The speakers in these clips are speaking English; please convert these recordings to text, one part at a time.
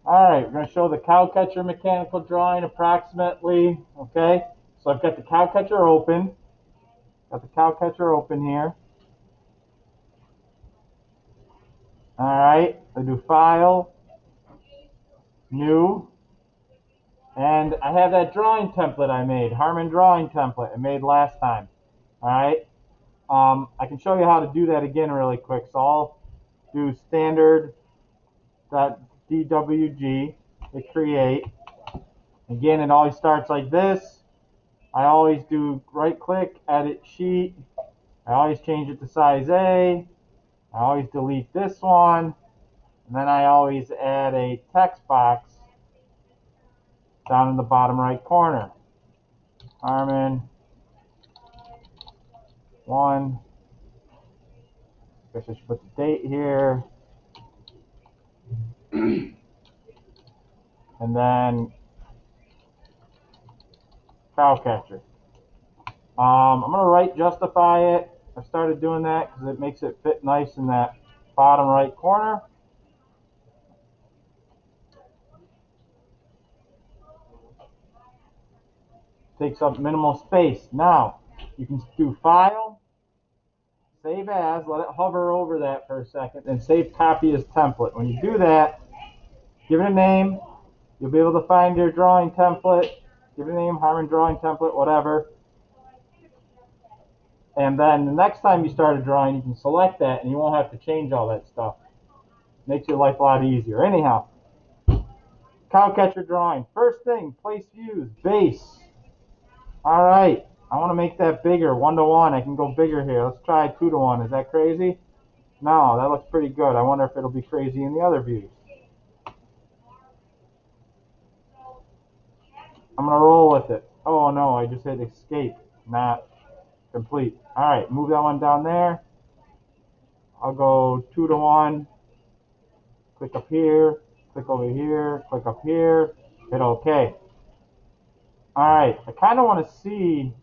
Alright, we're going to show the cow catcher mechanical drawing approximately. Okay, so I've got the cow catcher open. Got the cow catcher open here. Alright, I do File, New, and I have that drawing template I made, Harman drawing template I made last time. Alright, I can show you how to do that again really quick. So I'll do standard.dwg to create. Again, it always starts like this. I always do right click, edit sheet. I always change it to size A. I always delete this one. And then I always add a text box down in the bottom right corner. Harman 1. Guess I should put the date here. And then cow catcher. I'm going to right justify it. I started doing that because it makes it fit nice in that bottom right corner. Takes up minimal space. Now, you can do File, Save As, let it hover over that for a second, and Save Copy as Template. When you do that, give it a name. You'll be able to find your drawing template. Give it a name, Harman drawing template, whatever. And then the next time you start a drawing, you can select that, and you won't have to change all that stuff. Makes your life a lot easier. Anyhow, cow catcher drawing. First thing, place views, base. All right, I want to make that bigger, 1:1. I can go bigger here. Let's try 2:1. Is that crazy? No, that looks pretty good. I wonder if it'll be crazy in the other views. I'm going to roll with it. Oh no, I just hit escape, not complete. All right, move that one down there. I'll go 2:1. Click up here, click over here, click up here, hit OK. All right, I kind of want to see,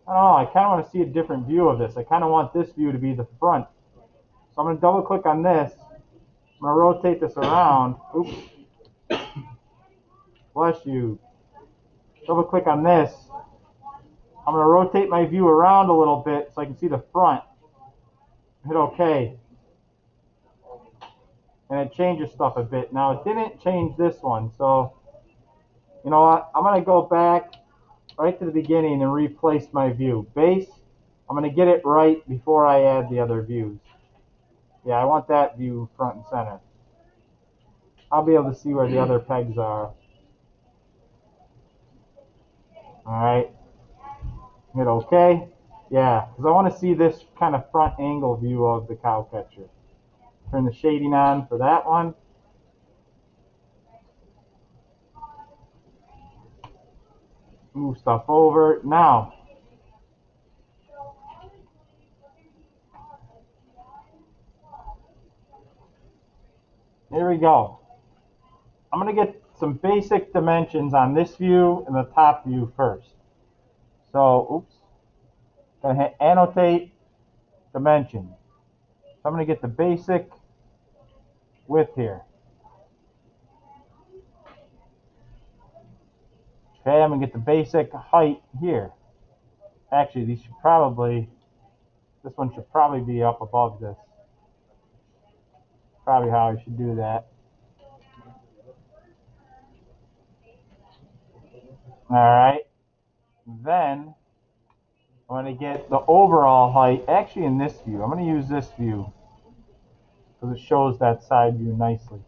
I don't know, I kind of want to see a different view of this. I kind of want this view to be the front. So I'm going to double click on this. I'm going to rotate this around. Oops. Bless you. Double click on this. I'm going to rotate my view around a little bit so I can see the front. Hit OK. And it changes stuff a bit. Now, it didn't change this one. So, you know what? I'm going to go back right to the beginning and replace my view. Base, I'm going to get it right before I add the other views. Yeah, I want that view front and center. I'll be able to see where the other pegs are. Alright. Hit OK. Yeah, because I want to see this kind of front angle view of the cow catcher. Turn the shading on for that one. Move stuff over. Now, here we go. I'm going to get some basic dimensions on this view and the top view first. So, oops. Going to hit annotate dimensions. So I'm going to get the basic width here. Okay, I'm going to get the basic height here. Actually, this one should probably be up above this. Probably how I should do that. Alright. Then, I'm going to get the overall height, actually in this view. I'm going to use this view because it shows that side view nicely.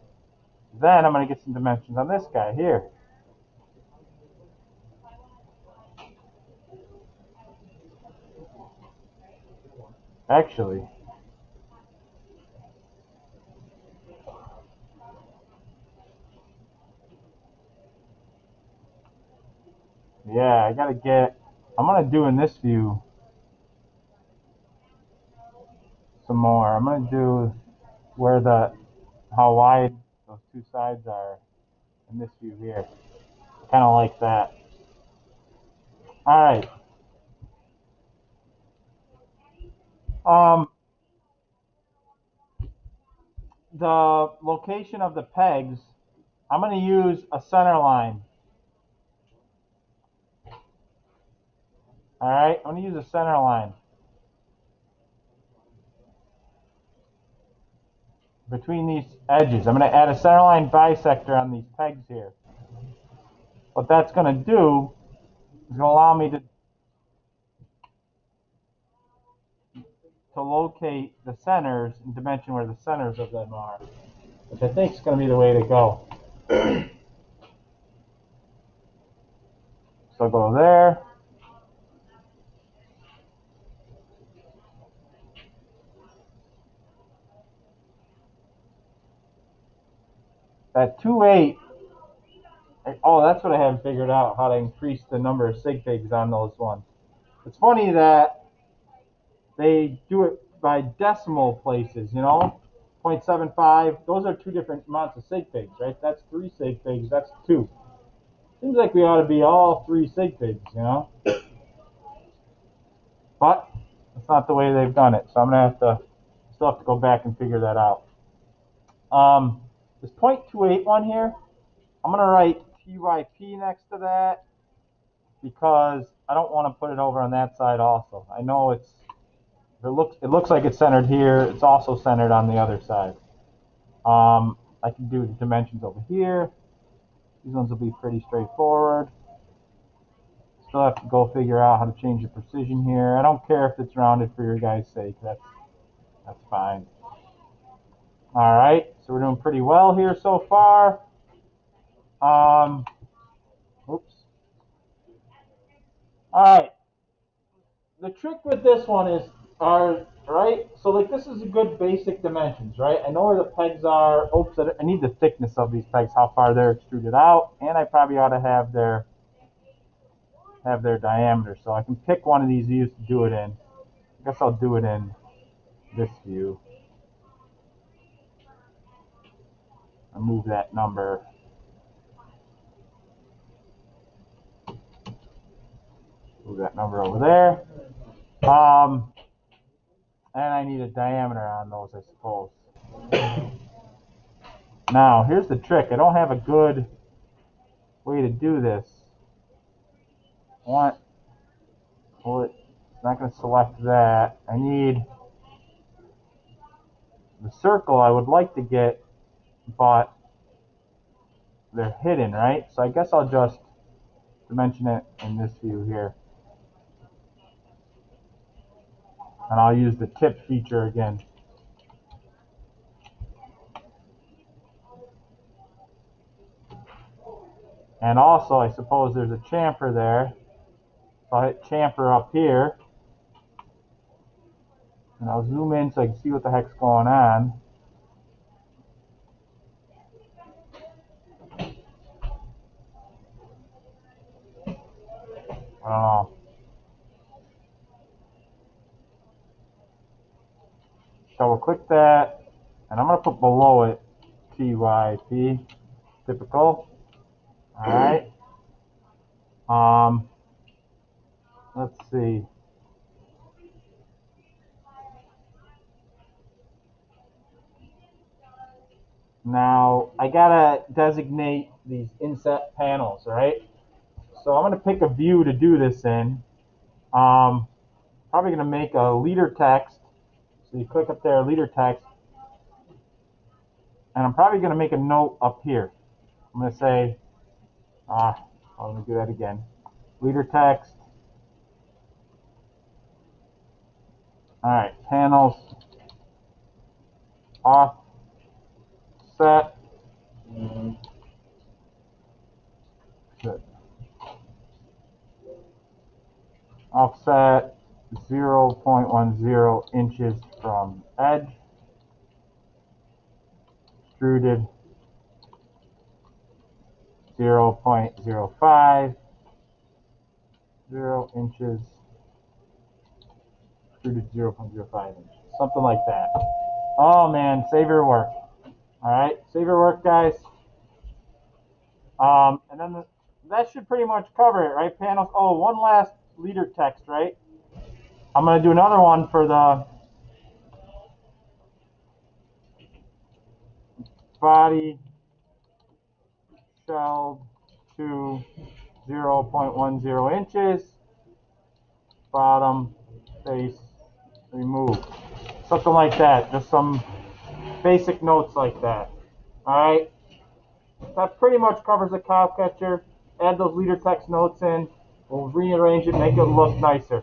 Then, I'm going to get some dimensions on this guy here. Actually, yeah, I got to get, I'm going to do in this view some more. I'm going to do where how wide those two sides are in this view here. Kind of like that. All right. the location of the pegs, I'm going to use a center line. All right, I'm going to use a center line between these edges. I'm going to add a center line bisector on these pegs here. What that's going to do is going to allow me to locate the centers and dimension where the centers of them are, which I think is going to be the way to go. So go there. At 2.8, oh, that's what I haven't figured out, how to increase the number of sig figs on those ones. It's funny that they do it by decimal places, you know? 0.75, those are two different amounts of sig figs, right? That's 3 sig figs, that's 2. Seems like we ought to be all 3 sig figs, you know? But that's not the way they've done it, so I'm going to still have to go back and figure that out. This 0.281 here, I'm going to write TYP next to that because I don't want to put it over on that side also. I know it looks like it's centered here. It's also centered on the other side. I can do the dimensions over here. These ones will be pretty straightforward. Still have to go figure out how to change the precision here. I don't care if it's rounded for your guys' sake. That's fine. All right, so we're doing pretty well here so far. Oops. All right. The trick with this one is, right? So like this is a good basic dimensions, right? I know where the pegs are. Oops, I need the thickness of these pegs, how far they're extruded out, and I probably ought to have their diameter. So I can pick one of these views to do it in. I guess I'll do it in this view. I'll move that number. Move that number over there. And I need a diameter on those, I suppose. Now, here's the trick. I don't have a good way to do this. Well, it's not going to select that. I need the circle I would like to get, but they're hidden, right? So I guess I'll just dimension it in this view here. And I'll use the tip feature again. And also, I suppose there's a chamfer there. So I'll hit chamfer up here. And I'll zoom in so I can see what the heck's going on. I don't know. Double click that. And I'm going to put below it TYP. Typical. Alright. Let's see. Now, I gotta designate these inset panels, right? So I'm gonna pick a view to do this in. Probably gonna make a leader text. So you click up there, leader text. And I'm probably gonna make a note up here. I'm gonna say, let me do that again. Leader text. Alright, panels. Offset. Offset 0.10 inches from edge. Extruded 0.05, 0 inches, extruded 0.05 inches, something like that. Oh man, save your work. All right, save your work, guys. And then that should pretty much cover it, right? Panels. Oh, one last leader text, right? I'm gonna do another one for the body shelled to 0.10 inches, bottom face removed. Something like that, just some basic notes like that. Alright, that pretty much covers the cow catcher. Add those leader text notes in, we'll rearrange it, make it look nicer.